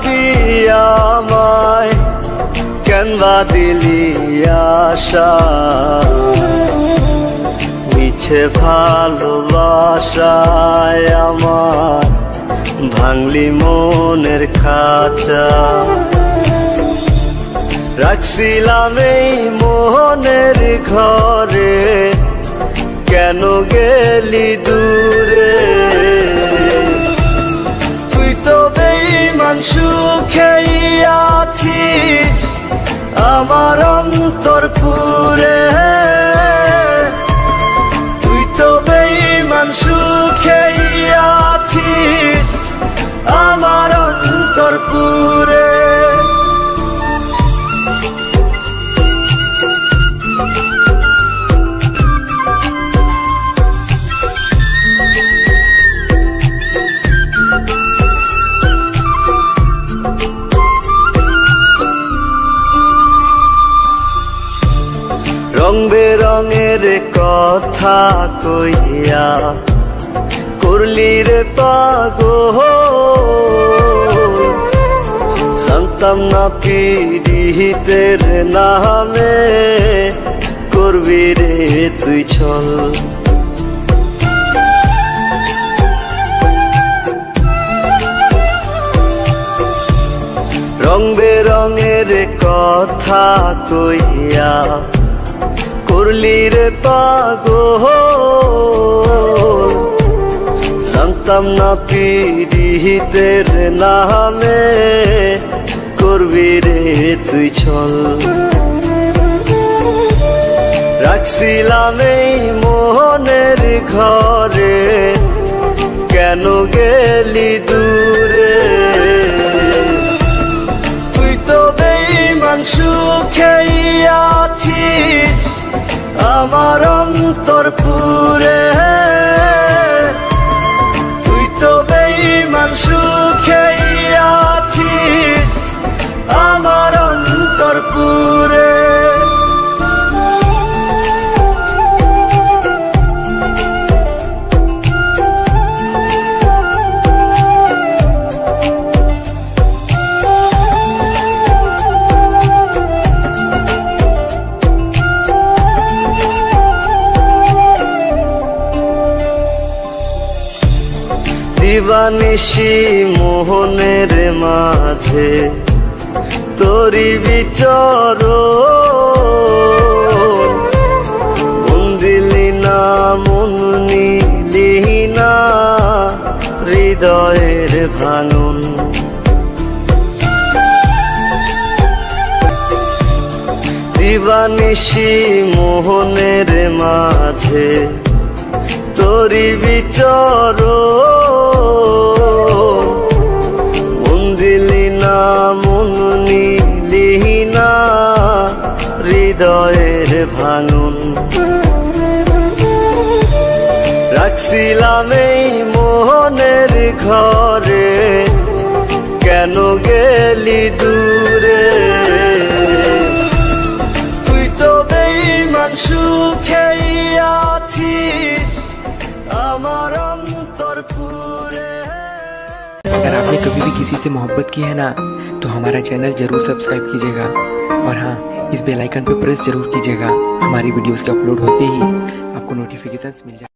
আমায় কেনবা দিলি আশা, মিছে ভালোবাসায় আমার ভাঙলি মনের খাঁচা। রাখছিলাম এই মোহনের ঘরে, কেন গেলি দূরে? তুই তো বেঈমান সুখেই আছিস আমার অন্তর পুরে। তুই তো বেঈমান সুখেই আছিস আমার অন্তর পুরে। রং বেরঙের কথা কইয়া করলি রে পাগল, জানতাম না পীড়িতের নামে করবি রে তুই ছল। রং বেরঙের কথা কইয়া করলি রে পাগল, জানতাম না পীড়িতের নামে করবি রে তুই ছল। রাখছিলাম এই মোহনের ঘরে, কেন গেলি দূরে? তুই তো বেঈমান সুখেই আছিস আমার অন্তর পুরে। তুই তো বেঈমান সুখেই আছিস আমার অন্তর পুরে। দিবানিশি মোহনের মাঝে তোরি বিচরণ, মন দিলি না মন নিলি না হৃদয়ের ভাঙন। দিবানিশি মোহনের মাঝে তোরি বিচরণ, মন দিলি না মন নিলি না হৃদয়ের ভাঙন। রাখছিলাম এই মোহনের ঘরে, কেন গেলি দূরে? তুই তো বেঈমান সুখেই আছিস আমার অন্তর পুরে। अगर आपने कभी भी किसी से मोहब्बत की है ना, तो हमारा चैनल जरूर सब्सक्राइब कीजिएगा और हाँ, इस बेल आइकन पे प्रेस जरूर कीजिएगा। हमारी वीडियोस के अपलोड होते ही आपको नोटिफिकेशंस मिल जाए।